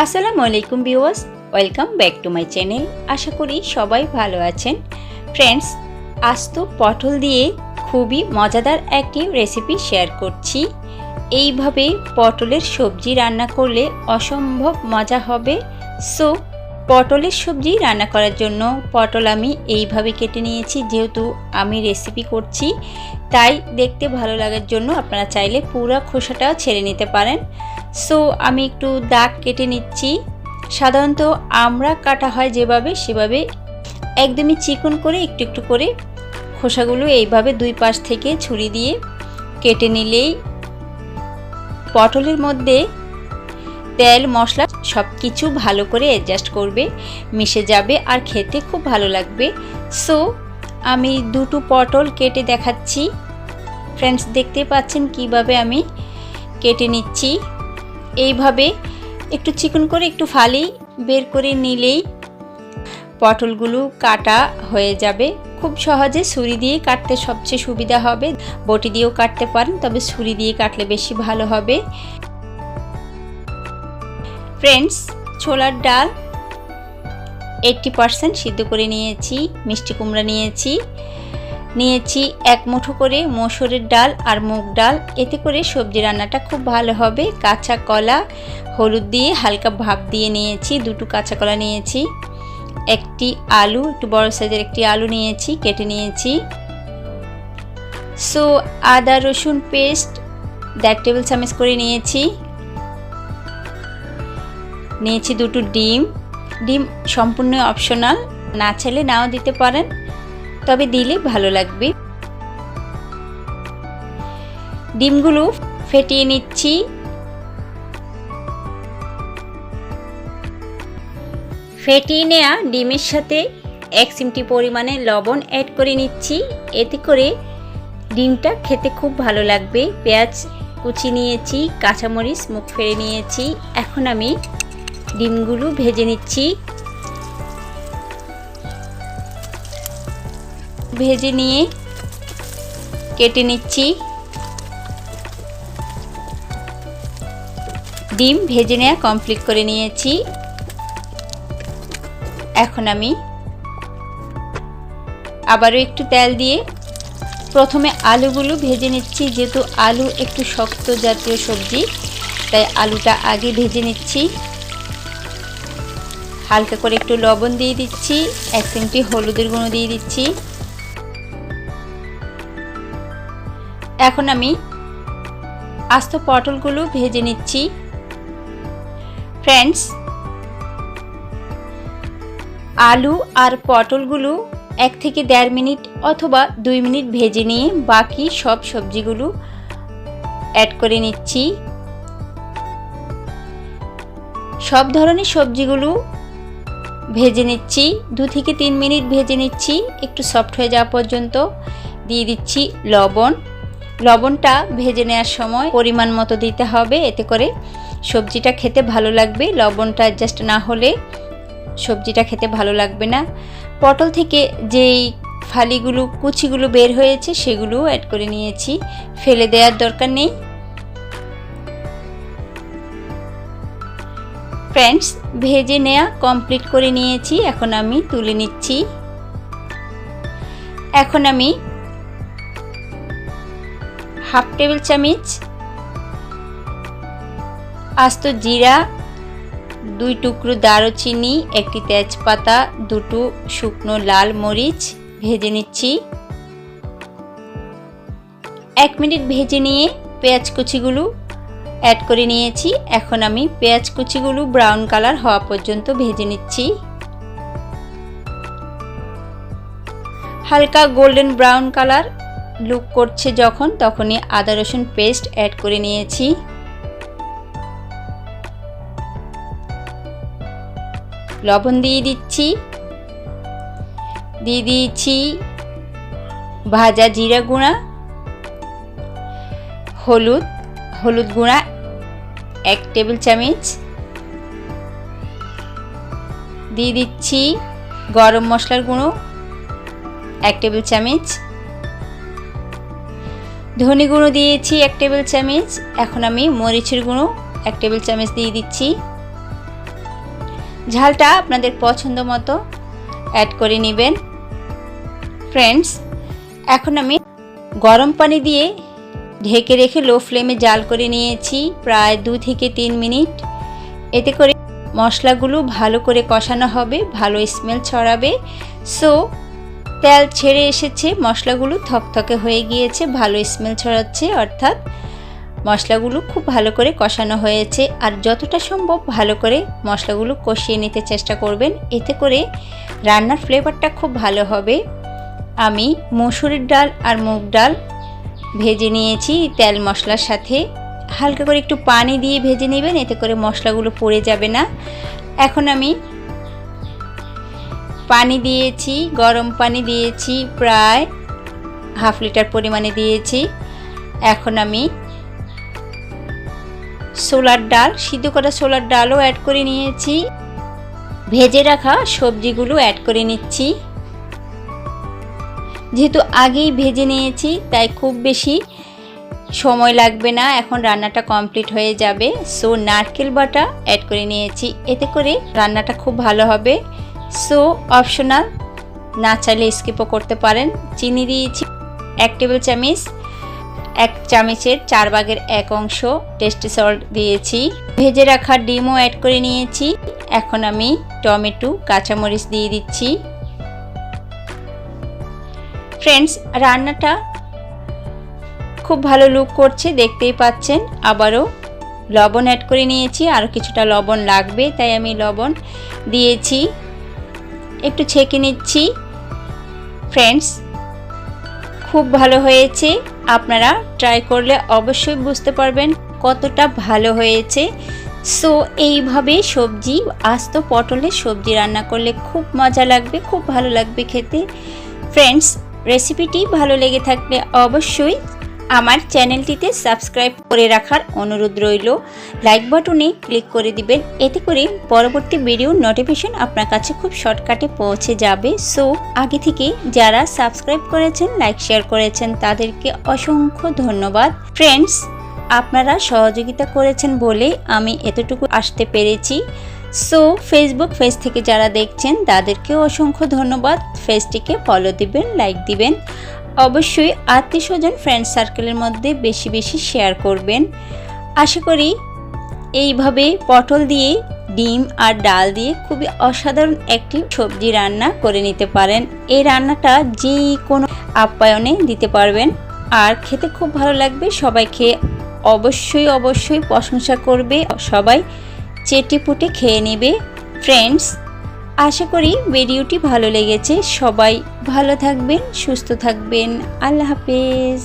আসসালামু আলাইকুম viewers, welcome back to my channel. আশা করি সবাই ভালো আছেন। ফ্রেন্ডস, আজ তো পটল দিয়ে খুবই মজাদার একটি রেসিপি শেয়ার করছি। এইভাবে পটলের সবজি রান্না করলে অসম্ভব মজা হবে। সো পটলের সবজি রান্না করার জন্য পটল আমি এইভাবে কেটে নিয়েছি। যেহেতু আমি রেসিপি করছি তাই দেখতে ভালো লাগার জন্য আপনারা চাইলে পুরো খোসাটাও ছেড়ে নিতে পারেন। সো আমি একটু দাগ কেটে নিচ্ছি। সাধারণত আমরা কাটা হয় যেভাবে সেভাবে একদমই চিকন করে একটু একটু করে খোসাগুলো এইভাবে দুই পাশ থেকে ছুরি দিয়ে কেটে নিলেই পটলের মধ্যে তেল মশলা সব কিছু ভালো করে অ্যাডজাস্ট করবে, মিশে যাবে আর খেতে খুব ভালো লাগবে। সো আমি দুটো পটল কেটে দেখাচ্ছি। ফ্রেন্ডস, দেখতে পাচ্ছেন কিভাবে আমি কেটে নিচ্ছি। এইভাবে একটু চিকন করে একটু ফালি বের করে নিলেই পটলগুলো কাটা হয়ে যাবে। খুব সহজে ছুরি দিয়ে কাটতে সবচেয়ে সুবিধা হবে। বটি দিয়েও কাটতে পারেন, তবে ছুরি দিয়ে কাটলে বেশি ভালো হবে। ফ্রেন্ডস, ছোলার ডাল 80% সিদ্ধ করে নিয়েছি। মিষ্টি কুমড়া নিয়েছি 1 মুঠো করে মসুরের ডাল আর মুগ ডাল। এতে করে সবজি রান্নাটা খুব ভালো হবে। কাঁচা কলা হলুদ দিয়ে হালকা ভাপ দিয়ে নিয়েছি। 2টো কাঁচা কলা নিয়েছি। একটি আলু, একটু বড় সাইজের একটি আলু নিয়েছি, কেটে নিয়েছি। সো আদা রসুন পেস্ট 1.5 টেবিল চামচ করে নিয়েছি। 2টো ডিম। ডিম সম্পূর্ণ অপশনাল, না চাইলে নাও দিতে পারেন, তবে দিলে ভালো লাগবে। ডিমগুলো ফেটিয়ে নিচ্ছি। ফেটিয়ে নেওয়া ডিমের সাথে 1 চিমটি পরিমাণে লবণ অ্যাড করে নিচ্ছি। এতে করে ডিমটা খেতে খুব ভালো লাগবে। পেঁয়াজ কুচি নিয়েছি, কাঁচামরিচ মুখ ফেড়ে নিয়েছি। এখন আমি ডিমগুলো ভেজে নিচ্ছি। ভেজে নিয়ে কেটে নিচ্ছি। ডিম ভেজে নেওয়া কমপ্লিট করে নিয়েছি। এখন আমি আবারও একটু তেল দিয়ে প্রথমে আলুগুলো ভেজে নিচ্ছি। যেহেতু আলু একটু শক্ত জাতীয় সবজি, তাই আলুটা আগে ভেজে নিচ্ছি। হালকা করে একটু লবণ দিয়ে দিচ্ছি, 1 চিমটি হলুদের গুঁড়ো দিয়ে দিচ্ছি। এখন আমি আস্ত পটলগুলো ভেজে নিচ্ছি। ফ্রেন্ডস, আলু আর পটলগুলো 1 থেকে 1.5 মিনিট অথবা 2 মিনিট ভেজে নিয়ে বাকি সব সবজিগুলো অ্যাড করে নিচ্ছি। সব ধরনের সবজিগুলো ভেজে নিচ্ছি। 2 থেকে 3 মিনিট ভেজে নিচ্ছি, একটু সফট হয়ে যাওয়া পর্যন্ত। দিয়ে দিচ্ছি লবণ। লবণটা ভেজে নেওয়ার সময় পরিমাণ মতো দিতে হবে, এতে করে সবজিটা খেতে ভালো লাগবে। লবণটা অ্যাডজাস্ট না হলে সবজিটা খেতে ভালো লাগবে না। পটল থেকে যেই ফালিগুলো কুচিগুলো বের হয়েছে সেগুলো অ্যাড করে নিয়েছি, ফেলে দেওয়ার দরকার নেই। ফ্রেন্ডস, ভেজে নেওয়া কমপ্লিট করে নিয়েছি। এখন আমি তুলে নিচ্ছি। এখন আমি 1/2 টেবিল চামচ আস্ত জিরা, 2 টুকরো দারুচিনি, 1টি তেজপাতা, 2টো শুকনো লাল মরিচ ভেজে নিচ্ছি। 1 মিনিট ভেজে নিয়ে পেঁয়াজ কুচিগুলো অ্যাড করে নিয়েছি। এখন আমি পেঁয়াজ কুচিগুলো ব্রাউন কালার হওয়া পর্যন্ত ভেজে নিচ্ছি। হালকা গোল্ডেন ব্রাউন কালার লুক করছে যখন, তখনই আদা রসুন পেস্ট অ্যাড করে নিয়েছি। লবণ দিয়ে দিচ্ছি। দিয়ে দিয়েছি ভাজা জিরা গুঁড়া, হলুদ গুঁড়া 1 টেবিল চামচ। দিয়ে দিচ্ছি গরম মশলার গুঁড়ো 1 টেবিল চামচ। ধনে গুঁড়ো দিয়েছি 1 টেবিল চামচ। এখন আমি মরিচের গুঁড়ো 1 টেবিল চামচ দিয়ে দিচ্ছি। ঝালটা আপনাদের পছন্দ মতো অ্যাড করে নেবেন। ফ্রেন্ডস, এখন আমি গরম পানি দিয়ে ঢেকে রেখে লো ফ্লেমে জাল করে নিয়েছি প্রায় 2 থেকে 3 মিনিট। এতে করে মশলাগুলো ভালো করে কষানো হবে, ভালো স্মেল ছড়াবে। সো তেল ছেড়ে এসেছে, মশলাগুলো থকথকে হয়ে গিয়েছে, ভালো স্মেল ছড়াচ্ছে, অর্থাৎ মশলাগুলো খুব ভালো করে কষানো হয়েছে। আর যতটা সম্ভব ভালো করে মশলাগুলো কষিয়ে নিতে চেষ্টা করবেন, এতে করে রান্নার ফ্লেভারটা খুব ভালো হবে। আমি মসুরের ডাল আর মুগ ডাল ভেজে নিয়েছি তেল মশলার সাথে। হালকা করে একটু পানি দিয়ে ভেজে নেবেন, এতে করে মশলাগুলো পুড়ে যাবে না। এখন আমি পানি দিয়েছি, গরম পানি দিয়েছি, প্রায় হাফ লিটার পরিমাণে দিয়েছি। এখন আমি ছোলার ডাল, সিদ্ধ করা ছোলার ডালও অ্যাড করে নিয়েছি। ভেজে রাখা সবজিগুলো অ্যাড করে নিচ্ছি। যেহেতু আগেই ভেজে নিয়েছি তাই খুব বেশি সময় লাগবে না, এখন রান্নাটা কমপ্লিট হয়ে যাবে। সো নারকেল বাটা অ্যাড করে নিয়েছি, এতে করে রান্নাটা খুব ভালো হবে। সো অপশনাল, না চাইলে স্কিপও করতে পারেন। চিনি দিয়েছি 1 টেবিল চামচ, 1 চামচের 4 ভাগের 1 অংশ টেস্টি সল্ট দিয়েছি। ভেজে রাখা ডিমও অ্যাড করে নিয়েছি। এখন আমি টমেটো, কাঁচামরিচ দিয়ে দিচ্ছি। ফ্রেন্ডস, রান্নাটা খুব ভালো লুক করছে, দেখতেই পাচ্ছেন। আবারও লবণ অ্যাড করে নিয়েছি, আরও কিছুটা লবণ লাগবে তাই আমি লবণ দিয়েছি। একটু ছেঁকে নিচ্ছি। ফ্রেন্ডস, খুব ভালো হয়েছে, আপনারা ট্রাই করলে অবশ্যই বুঝতে পারবেন কতটা ভালো হয়েছে। সো এইভাবে সবজি, আস্ত পটলের সবজি রান্না করলে খুব মজা লাগবে, খুব ভালো লাগবে খেতে। ফ্রেন্ডস, রেসিপিটি ভালো লেগে থাকলে অবশ্যই আমার চ্যানেলটিতে সাবস্ক্রাইব করে রাখার অনুরোধ রইল। লাইক বাটনে ক্লিক করে দিবেন, এতে করে পরবর্তী ভিডিওর নোটিফিকেশন আপনার কাছে খুব শর্টকাটে পৌঁছে যাবে। সো আগে থেকে যারা সাবস্ক্রাইব করেছেন, লাইক শেয়ার করেছেন, তাদেরকে অসংখ্য ধন্যবাদ। ফ্রেন্ডস, আপনারা সহযোগিতা করেছেন বলে আমি এতটুকু আসতে পেরেছি। সো ফেসবুক পেজ থেকে যারা দেখছেন তাদেরকেও অসংখ্য ধন্যবাদ। পেজটিকে ফলো দিবেন, লাইক দিবেন। অবশ্যই আত্মীয় স্বজন, ফ্রেন্ড সার্কেলের মধ্যে বেশি বেশি শেয়ার করবেন। আশা করি এইভাবে পটল দিয়ে, ডিম আর ডাল দিয়ে খুবই অসাধারণ একটি সবজি রান্না করে নিতে পারেন। এই রান্নাটা যে কোনো আপ্যায়নে দিতে পারবেন আর খেতে খুব ভালো লাগবে। সবাই খেয়ে অবশ্যই প্রশংসা করবে, সবাই চেটেপুটে খেয়ে নেবে। ফ্রেন্ডস, আশা করি ভিডিওটি ভালো লেগেছে। সবাই ভালো থাকবেন, সুস্থ থাকবেন। আল্লাহ হাফেজ।